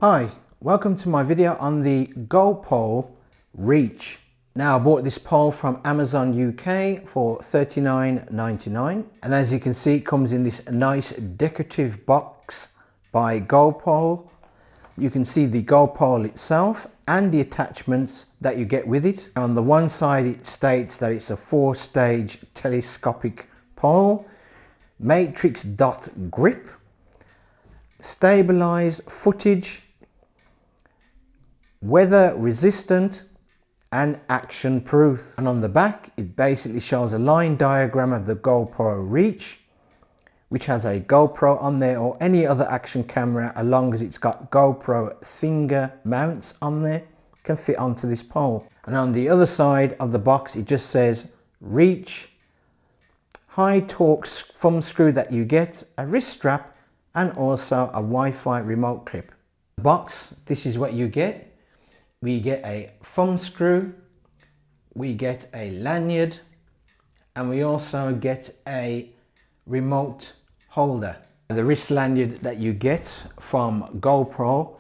Hi, welcome to my video on the GoPole Reach. Now I bought this pole from Amazon UK for $39.99, and as you can see it comes in this nice decorative box by GoPole. You can see the GoPole itself and the attachments that you get with it. On the one side it states that it's a 4-stage telescopic pole, matrix dot grip, stabilized footage, weather resistant and action proof. And on the back it basically shows a line diagram of the GoPro Reach, which has a GoPro on there or any other action camera, as long as it's got GoPro finger mounts on there, can fit onto this pole. And on the other side of the box it just says Reach, high torque thumb screw that you get, a wrist strap and also a Wi-Fi remote clip. The box, this is what you get. We get a thumb screw, we get a lanyard, and we also get a remote holder. The wrist lanyard that you get from GoPro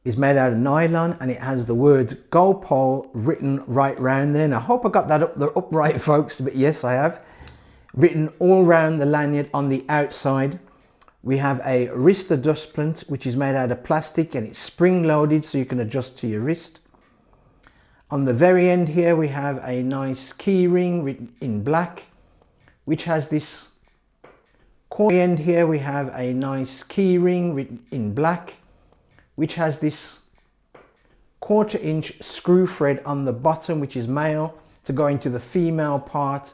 is made out of nylon and it has the words GoPole written right round there. And I hope I got that up right, folks, but yes I have. Written all round the lanyard on the outside. We have a wrist adjustment which is made out of plastic and it's spring loaded so you can adjust to your wrist. On the very end here we have a nice key ring written in black, which has this quarter end here. We have a nice key ring written in black, which has this 1/4 inch screw thread on the bottom, which is male, to go into the female part.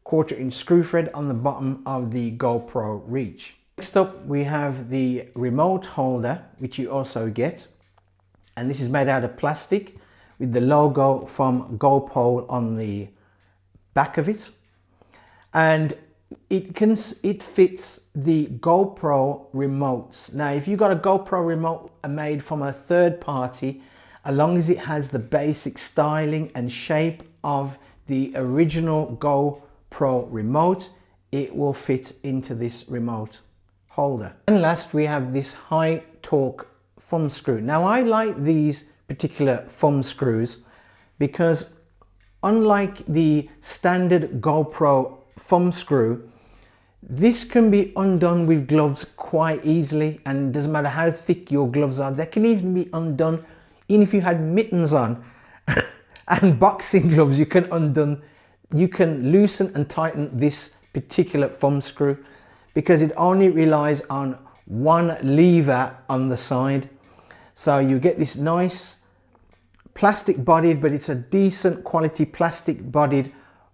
1/4 inch screw thread on the bottom of the GoPro Reach. Next up we have the remote holder, which you also get, and this is made out of plastic with the logo from GoPole on the back of it, and it fits the GoPro remotes. Now if you've got a GoPro remote made from a third party, as long as it has the basic styling and shape of the original GoPro remote, it will fit into this remote holder. And last we have this high torque thumb screw. Now I like these particular thumb screws because unlike the standard GoPro thumb screw, this can be undone with gloves quite easily, and it doesn't matter how thick your gloves are, they can even be undone even if you had mittens on and boxing gloves. You can loosen and tighten this particular thumb screw because it only relies on one lever on the side. So you get this nice plastic bodied, but it's a decent quality plastic bodied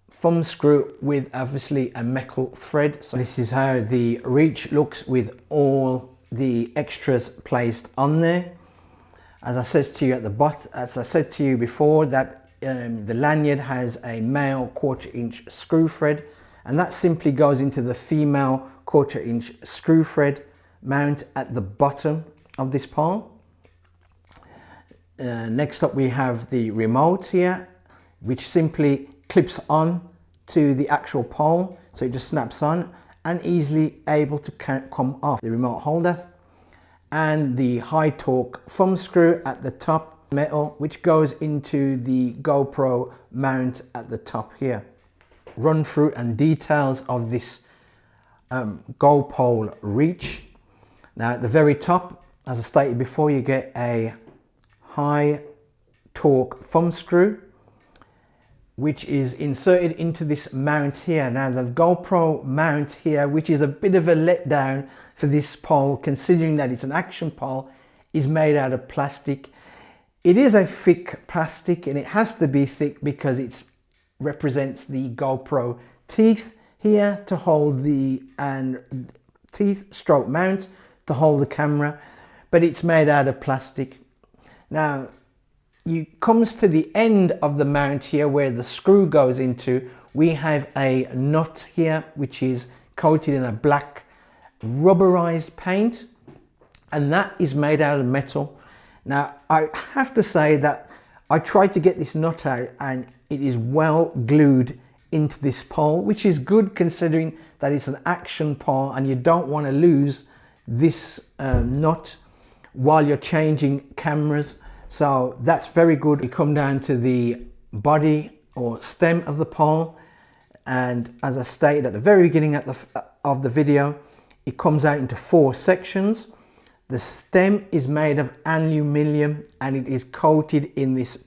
thumb screw with obviously a metal thread. So this is how the Reach looks with all the extras placed on there. As I said to you at the bottom, as I said to you before, that the lanyard has a male 1/4 inch screw thread, and that simply goes into the female 1/4 inch screw thread mount at the bottom of this pole. Next up we have the remote here, which simply clips on to the actual pole, so it just snaps on and easily able to come off. The remote holder and the high torque thumb screw at the top, metal, which goes into the GoPro mount at the top here. Run through and details of this GoPole Reach. Now at the very top, as I stated before, you get a high torque thumb screw which is inserted into this mount here. Now the GoPro mount here, which is a bit of a letdown for this pole considering that it's an action pole, is made out of plastic. It is a thick plastic and it has to be thick because it represents the GoPro teeth here to hold the teeth stroke mount to hold the camera, but it's made out of plastic. Now it comes to the end of the mount here where the screw goes into. We have a nut here which is coated in a black rubberized paint, and that is made out of metal. Now I have to say that I tried to get this nut out and it is well glued into this pole, which is good considering that it's an action pole and you don't want to lose this nut while you're changing cameras. So that's very good. We come down to the body or stem of the pole, and as I stated at the very beginning of the video, it comes out into 4 sections. The stem is made of aluminium and it is coated in this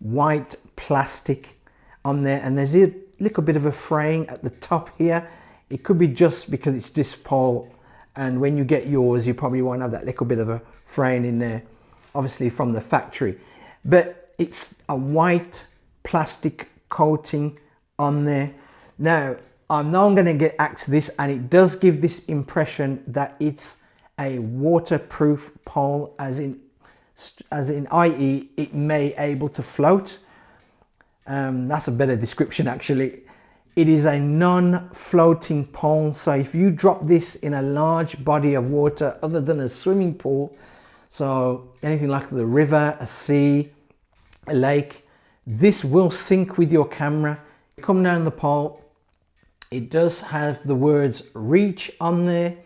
white plastic on there, and there's a little bit of a fraying at the top here. It could be just because it's this pole, and when you get yours you probably won't have that little bit of a fraying in there, obviously from the factory, but it's a white plastic coating on there. Now I know I'm going to get asked this, and it does give this impression that it's a waterproof pole, as in i.e. it may able to float. That's a better description actually. It is a non-floating pole, so if you drop this in a large body of water other than a swimming pool, so anything like the river, a sea, a lake, this will sync with your camera. Come down the pole, it does have the words reach on there,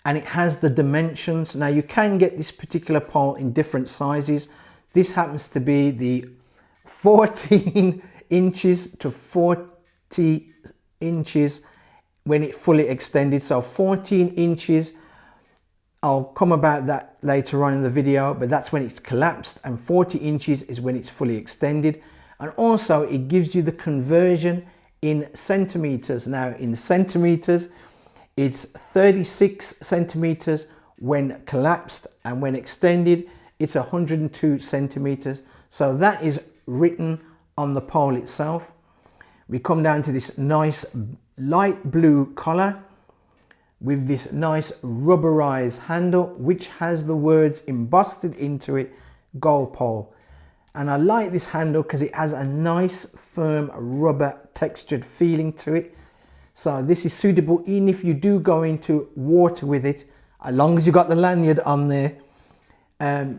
and it has the dimensions. Now you can get this particular pole in different sizes. This happens to be the 14 inches to 40 inches when it fully extended. So 14 inches, I'll come about that later on in the video, but that's when it's collapsed, and 40 inches is when it's fully extended. And also it gives you the conversion in centimeters. Now in centimeters, it's 36 centimeters when collapsed, and when extended it's 102 centimeters. So that is written on the pole itself. We come down to this nice light blue collar with this nice rubberized handle, which has the words embossed into it, GoPole. And I like this handle because it has a nice firm rubber textured feeling to it. So this is suitable even if you do go into water with it. As long as you got the lanyard on there,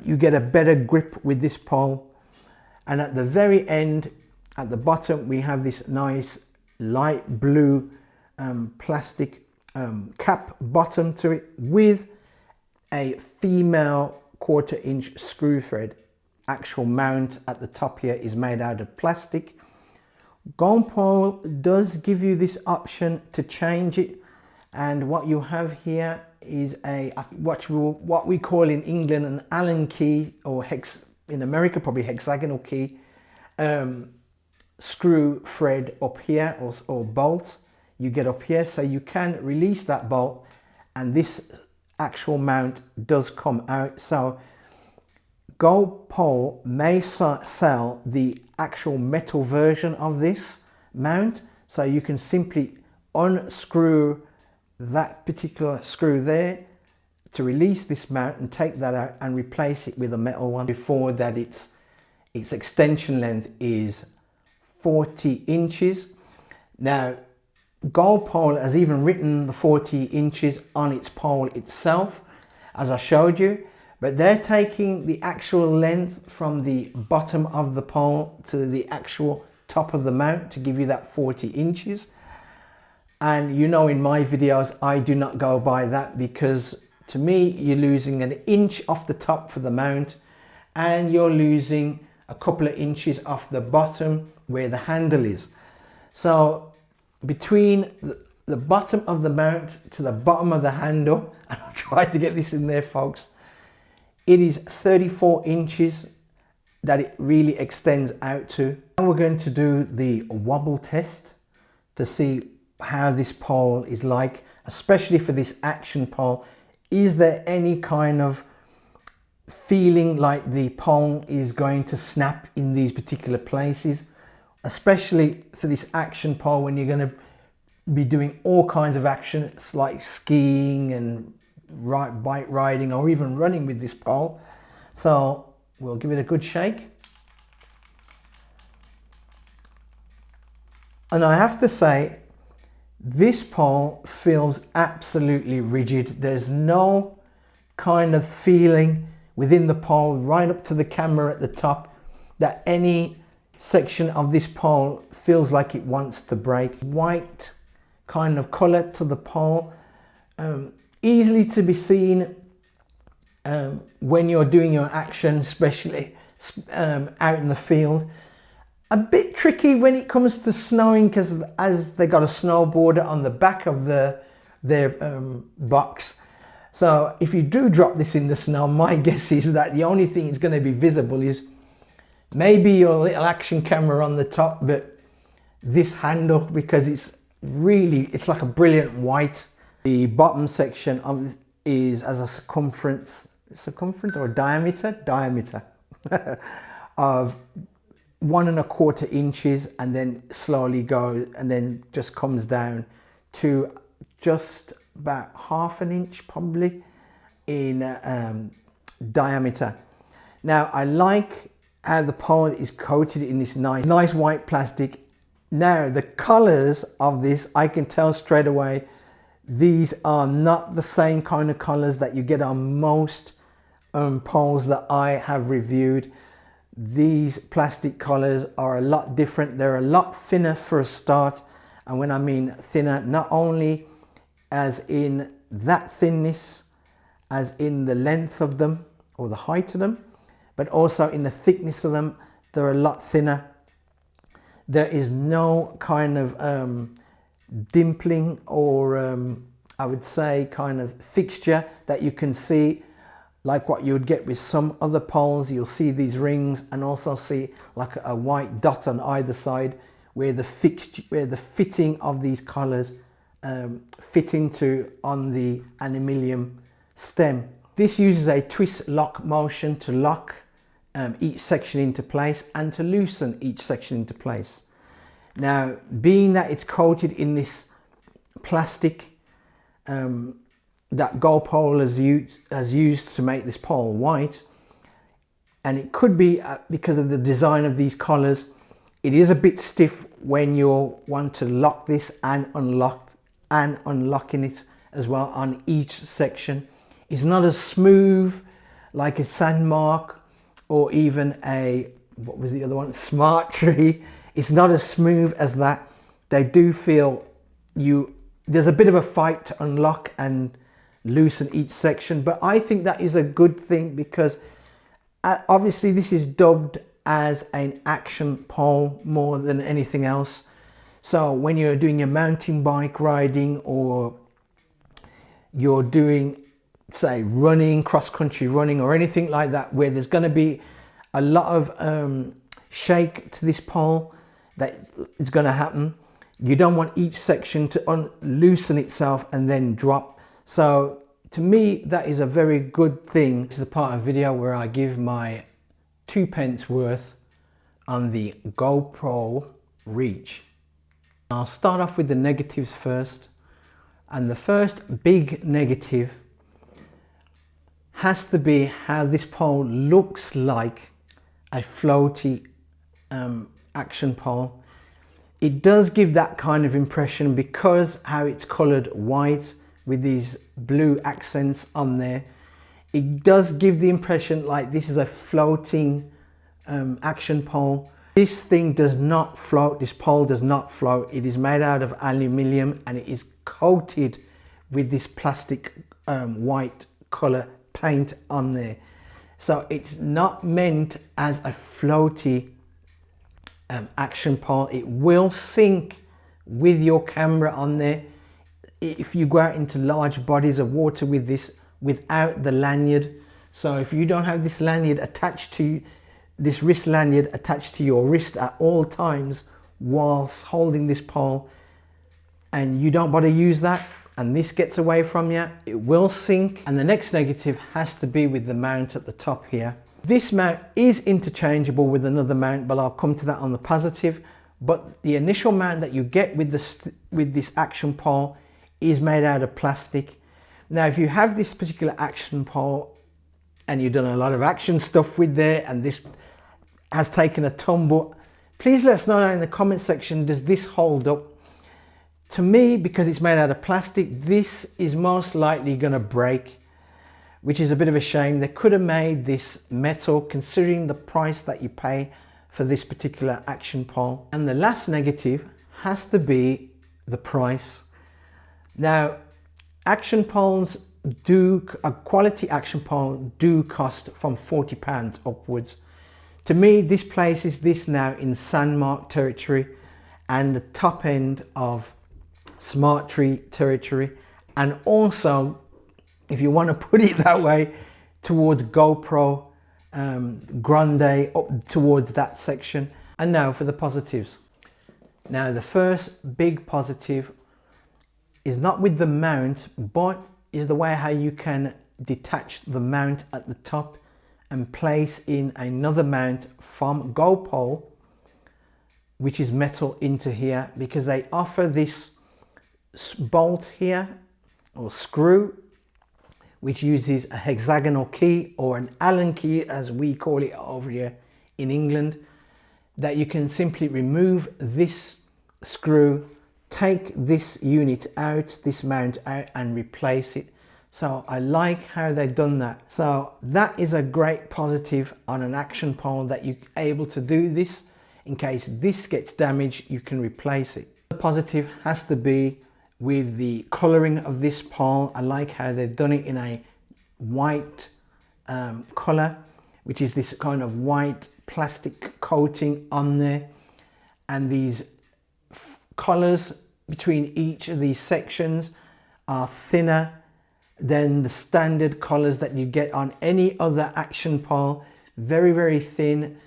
you get a better grip with this pole. And at the very end, at the bottom, we have this nice light blue plastic cap bottom to it with a female 1/4 inch screw thread. Actual mount at the top here is made out of plastic. GoPro does give you this option to change it, and what you have here is what we call in England an Allen key, or in America probably hexagonal key, screw thread up here, or bolt you get up here, so you can release that bolt and this actual mount does come out. So GoPro may sell the actual metal version of this mount, so you can simply unscrew that particular screw there to release this mount and take that out and replace it with a metal one. Before that, its extension length is 40 inches. Now GoPro has even written the 40 inches on its pole itself, as I showed you, but they're taking the actual length from the bottom of the pole to the actual top of the mount to give you that 40 inches. And you know, in my videos I do not go by that, because to me you're losing an inch off the top for the mount and you're losing a couple of inches off the bottom where the handle is. So between the bottom of the mount to the bottom of the handle, and I'll try to get this in there folks, it is 34 inches that it really extends out to. Now we're going to do the wobble test to see how this pole is like, especially for this action pole. Is there any kind of feeling like the pole is going to snap in these particular places, especially for this action pole when you're going to be doing all kinds of action? It's like skiing and bike riding or even running with this pole. So we'll give it a good shake. And I have to say, this pole feels absolutely rigid. There's no kind of feeling within the pole right up to the camera at the top that any section of this pole feels like it wants to break. White kind of color to the pole, easily to be seen when you're doing your action, especially out in the field. A bit tricky when it comes to snowing, because as they got a snowboarder on the back of their box. So if you do drop this in the snow, my guess is that the only thing that's going to be visible is maybe your little action camera on the top, but this handle, because it's like a brilliant white. The bottom section is as a circumference or diameter of 1¼ inches, and then slowly goes and then just comes down to just about ½ inch probably in diameter. Now I like how the pole is coated in this nice white plastic. Now the colors of this, I can tell straight away, these are not the same kind of colors that you get on most poles that I have reviewed. These plastic colors are a lot different. They're a lot thinner for a start, and when I mean thinner, not only as in that thinness, as in the length of them or the height of them, but also in the thickness of them. They're a lot thinner. There is no kind of dimpling or I would say kind of fixture that you can see like what you would get with some other poles. You'll see these rings and also see like a white dot on either side where the fitting of these colors fit into on the aluminium stem. This uses a twist lock motion to lock each section into place and to loosen each section into place. Now, being that it's coated in this plastic that GoPole has used to make this pole white, and it could be because of the design of these collars, it is a bit stiff when you want to lock this and unlocking it as well on each section. It's not as smooth like a Sandmark or even a, what was the other one, Smart Tree. It's not as smooth as that. They do feel there's a bit of a fight to unlock and loosen each section, but I think that is a good thing because obviously this is dubbed as an action pole more than anything else. So when you're doing your mountain bike riding, or you're doing, say, running, cross-country running or anything like that, where there's going to be a lot of shake to this pole that is going to happen, you don't want each section to loosen itself and then drop. So to me, that is a very good thing. This is the part of the video where I give my 2p worth on the GoPro Reach. I'll start off with the negatives first, and the first big negative has to be how this pole looks like a floaty action pole. It does give that kind of impression because how it's colored white with these blue accents on there. It does give the impression like this is a floating action pole. This thing does not float. This pole does not float. It is made out of aluminium and it is coated with this plastic white color paint on there. So it's not meant as a floaty action pole. It will sync with your camera on there if you go out into large bodies of water with this without the lanyard. So if you don't have this lanyard attached to this wrist lanyard attached to your wrist at all times whilst holding this pole, and you don't bother use that and this gets away from you, it will sink. And the next negative has to be with the mount at the top here. This mount is interchangeable with another mount, but I'll come to that on the positive. But the initial mount that you get with this action pole is made out of plastic. Now, if you have this particular action pole and you've done a lot of action stuff with there and this has taken a tumble, please let us know down in the comment section, does this hold up? To me, because it's made out of plastic, this is most likely going to break, which is a bit of a shame. They could have made this metal considering the price that you pay for this particular action pole. And the last negative has to be the price. Now, action poles a quality action pole do cost from £40 upwards. To me, this places this now in Sandmark territory and the top end of Smart Tree territory, and also, if you want to put it that way, towards GoPro Grande, up towards that section. And now for the positives. Now the first big positive is not with the mount, but is the way how you can detach the mount at the top and place in another mount from GoPole, which is metal, into here, because they offer this bolt here or screw which uses a hexagonal key, or an Allen key as we call it over here in England, that you can simply remove this screw, take this unit out, this mount out, and replace it. So I like how they've done that. So that is a great positive on an action pole, that you're able to do this. In case this gets damaged, you can replace it. The positive has to be with the coloring of this pole. I like how they've done it in a white color, which is this kind of white plastic coating on there, and these colors between each of these sections are thinner than the standard colors that you get on any other action pole. Very thin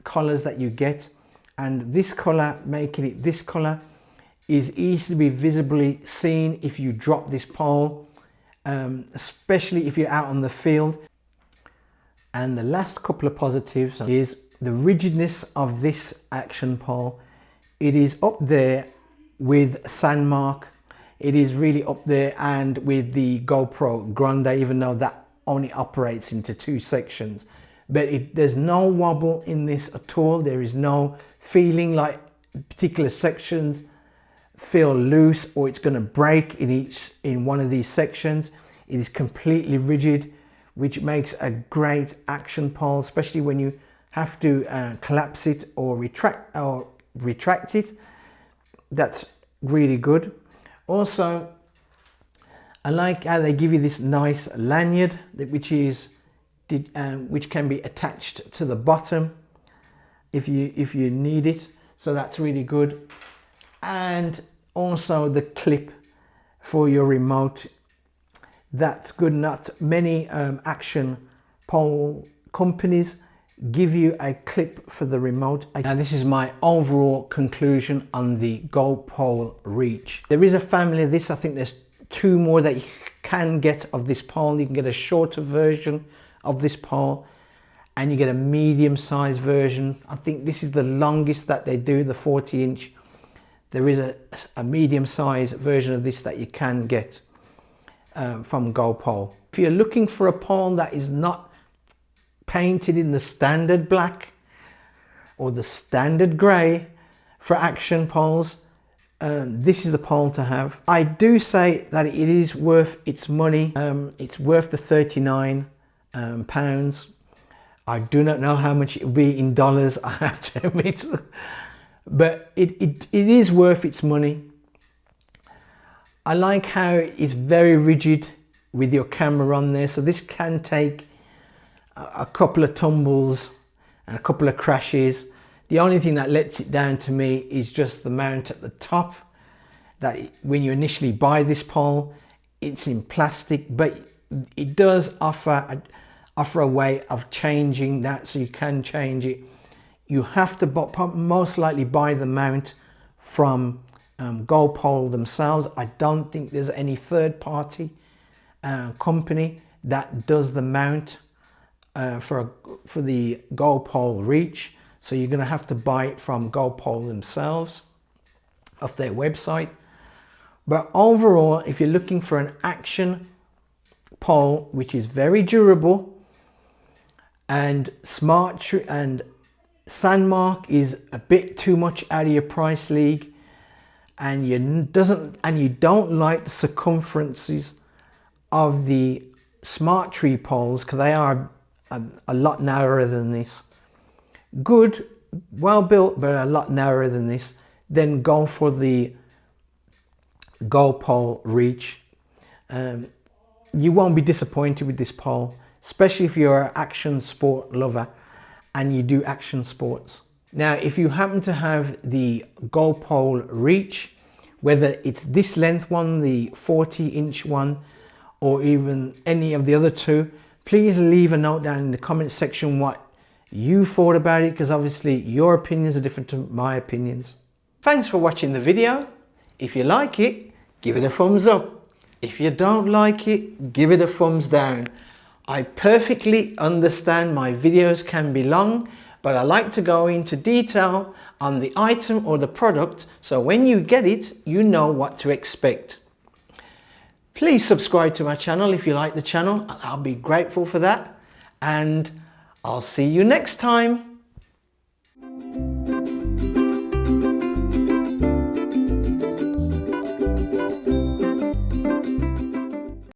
colors that you get, and this color, making it this color, is easily visibly seen if you drop this pole, especially if you're out on the field. And the last couple of positives is the rigidness of this action pole. It is up there with Sandmark. It is really up there, and with the GoPro Grande, even though that only operates into 2 sections. But there's no wobble in this at all. There is no feeling like particular sections feel loose or it's going to break in one of these sections. It is completely rigid, which makes a great action pole, especially when you have to collapse it or retract it. That's really good. Also, I like how they give you this nice lanyard, which can be attached to the bottom if you need it. So that's really good. And also the clip for your remote. That's good. Not many action pole companies give you a clip for the remote. Now this is my overall conclusion on the GoPole Reach. There is a family of this. I think there's 2 more that you can get of this pole. You can get a shorter version of this pole, and you get a medium sized version. I think this is the longest that they do, the 40-inch. There is a medium sized version of this that you can get from GoPole. If you're looking for a pole that is not painted in the standard black or the standard grey for action poles, this is the pole to have. I do say that it is worth its money. It's worth the £39. I do not know how much it will be in dollars, I have to admit, but it is worth its money. I like how it's very rigid with your camera on there, so this can take a couple of tumbles and a couple of crashes. The only thing that lets it down to me is just the mount at the top, that when you initially buy this pole, it's in plastic, but it does offer a way of changing that, so you can change it. You have to most likely buy the mount from GoPole themselves. I don't think there's any third-party company that does the mount for the GoPole Reach, so you're going to have to buy it from GoPole themselves off their website. But overall, if you're looking for an action pole which is very durable, and smart, and Sandmark is a bit too much out of your price league, and you don't like the circumferences of the Smart Tree poles, because they are a lot narrower than this. Good, well built, but a lot narrower than this. Then go for the GoPole Reach. you won't be disappointed with this pole, especially if you're an action sport lover and you do action sports. Now, if you happen to have the GoPole Reach, whether it's this length one, the 40-inch one, or even any of the other two, please leave a note down in the comment section what you thought about it, because obviously your opinions are different to my opinions. Thanks for watching the video. If you like it, give it a thumbs up. If you don't like it, give it a thumbs down. I perfectly understand my videos can be long, but I like to go into detail on the item or the product, so when you get it, you know what to expect. Please subscribe to my channel if you like the channel. I'll be grateful for that, and I'll see you next time.